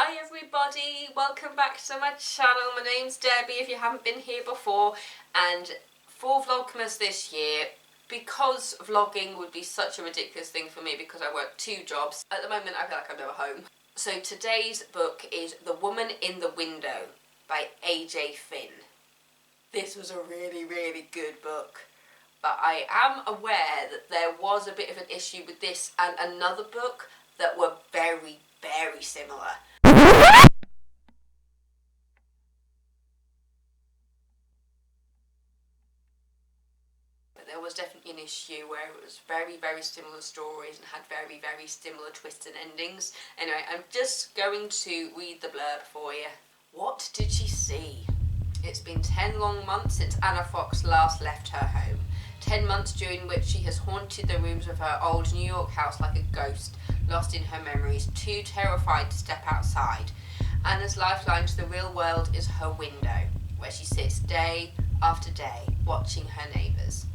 Hi everybody, welcome back to my channel. My name's Debbie if you haven't been here before, and for Vlogmas this year, because vlogging would be such a ridiculous thing for me because I work 2 jobs, at the moment I feel like I'm never home. So today's book is The Woman in the Window by AJ Finn. This was a really good book, but I am aware that there was a bit of an issue with this and another book that were very similar. There was definitely an issue where it was very similar stories and had very similar twists and endings. Anyway, I'm just going to read the blurb for you. What did she see? It's been 10 long months since Anna Fox last left her home. 10 months during which she has haunted the rooms of her old New York house like a ghost, lost in her memories, too terrified to step outside. Anna's lifeline to the real world is her window, where she sits day after day, watching her neighbours.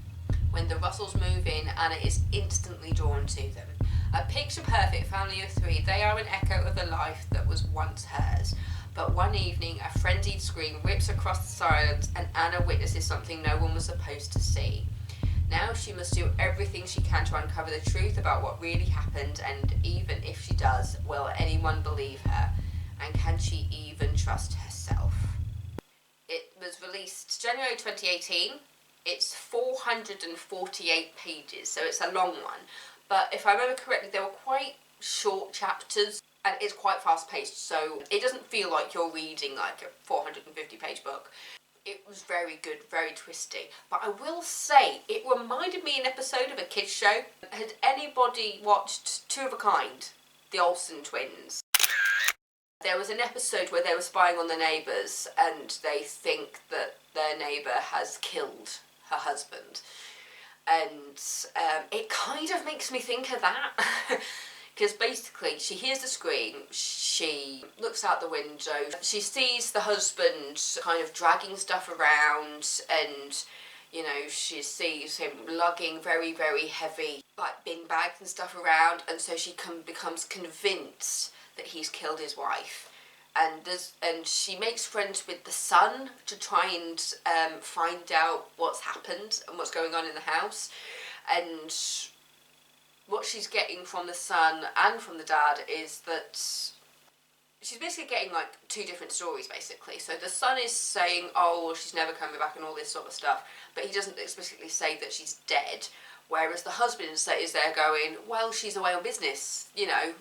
When the Russells move in, Anna is instantly drawn to them. A picture-perfect family of 3, they are an echo of the life that was once hers. But one evening, a frenzied scream rips across the silence and Anna witnesses something no one was supposed to see. Now she must do everything she can to uncover the truth about what really happened, and even if she does, will anyone believe her? And can she even trust herself? It was released January 2018. It's 448 pages, so it's a long one. But if I remember correctly, they were quite short chapters, and it's quite fast-paced, so it doesn't feel like you're reading like a 450-page book. It was very good, very twisty. But I will say, it reminded me an episode of a kids show. Had anybody watched Two of a Kind? The Olsen twins? There was an episode where they were spying on the neighbours and they think that their neighbour has killed her husband. And it kind of makes me think of that. Because basically she hears the scream, she looks out the window, she sees the husband kind of dragging stuff around, and you know, she sees him lugging very heavy like bin bags and stuff around, and so she becomes convinced that he's killed his wife. And she makes friends with the son to try and find out what's happened and what's going on in the house. And what she's getting from the son and from the dad is that she's basically getting like 2 different stories basically. So the son is saying, oh, well, she's never coming back and all this sort of stuff, but he doesn't explicitly say that she's dead. Whereas the husband is there going, well, she's away on business, you know,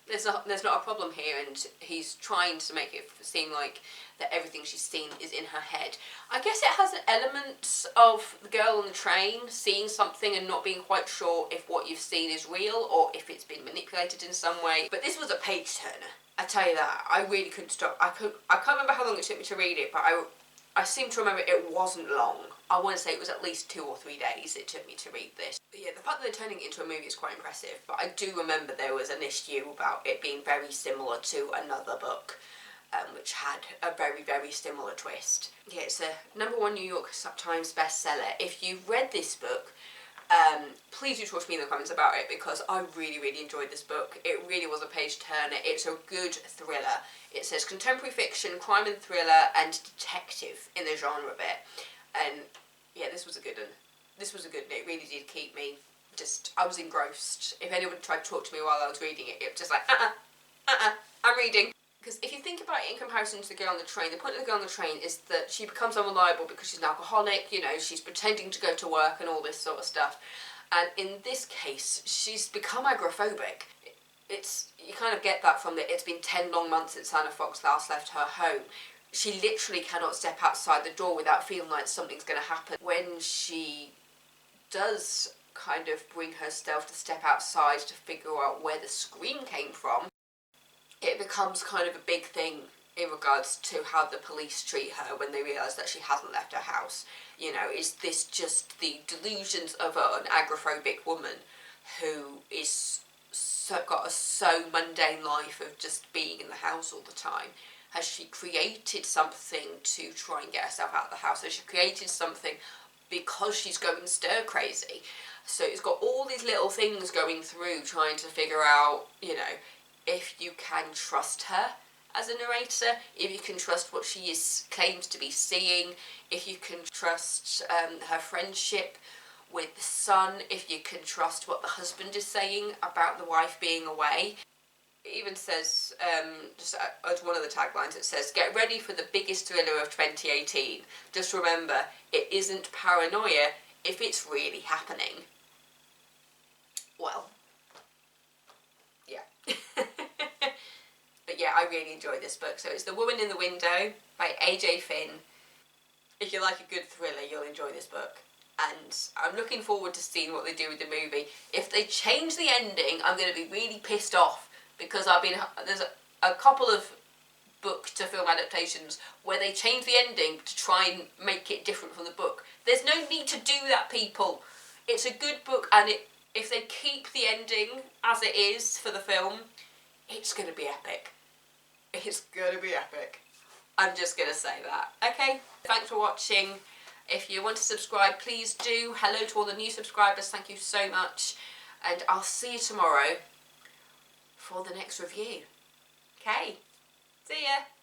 there's not a problem here, and he's trying to make it seem like that everything she's seen is in her head. I guess it has an element of the girl on the train seeing something and not being quite sure if what you've seen is real or if it's been manipulated in some way. But this was a page turner, I tell you that. I really couldn't stop. I can't remember how long it took me to read it, but I seem to remember it wasn't long. I want to say it was at least 2 or 3 days it took me to read this. But yeah, the fact that they're turning it into a movie is quite impressive, but I do remember there was an issue about it being very similar to another book, which had a very similar twist. Yeah, it's a #1 New York Times bestseller. If you've read this book, please do talk to me in the comments about it, because I really enjoyed this book. It really was a page turner. It's a good thriller. It says contemporary fiction, crime and thriller, and detective in the genre bit. And yeah, this was a good one. This was a good one. It really did keep me I was engrossed. If anyone tried to talk to me while I was reading it, it was just like, I'm reading. Because if you think about it in comparison to the girl on the train, the point of the girl on the train is that she becomes unreliable because she's an alcoholic, you know, she's pretending to go to work and all this sort of stuff. And in this case, she's become agoraphobic. You kind of get that from it's been 10 long months since Anna Fox last left her home. She literally cannot step outside the door without feeling like something's going to happen. When she does kind of bring herself to step outside to figure out where the scream came from, it becomes kind of a big thing in regards to how the police treat her when they realise that she hasn't left her house. You know, is this just the delusions of an agoraphobic woman who is got a so mundane life of just being in the house all the time? Has she created something to try and get herself out of the house? Has she created something because she's going stir crazy? So it's got all these little things going through, trying to figure out, you know, if you can trust her as a narrator, if you can trust what she is claimed to be seeing, if you can trust her friendship with the son, if you can trust what the husband is saying about the wife being away. It even says, just as one of the taglines, it says, "Get ready for the biggest thriller of 2018. Just remember, it isn't paranoia if it's really happening." Well, yeah. But yeah, I really enjoyed this book. So it's The Woman in the Window by A.J. Finn. If you like a good thriller, you'll enjoy this book. And I'm looking forward to seeing what they do with the movie. If they change the ending, I'm going to be really pissed off, because there's a couple of book to film adaptations where they change the ending to try and make it different from the book. There's no need to do that, people. It's a good book, and if they keep the ending as it is for the film, it's going to be epic. It's going to be epic. I'm just going to say that. Okay, thanks for watching. If you want to subscribe, please do. Hello to all the new subscribers, thank you so much. And I'll see you tomorrow for the next review. Okay, see ya.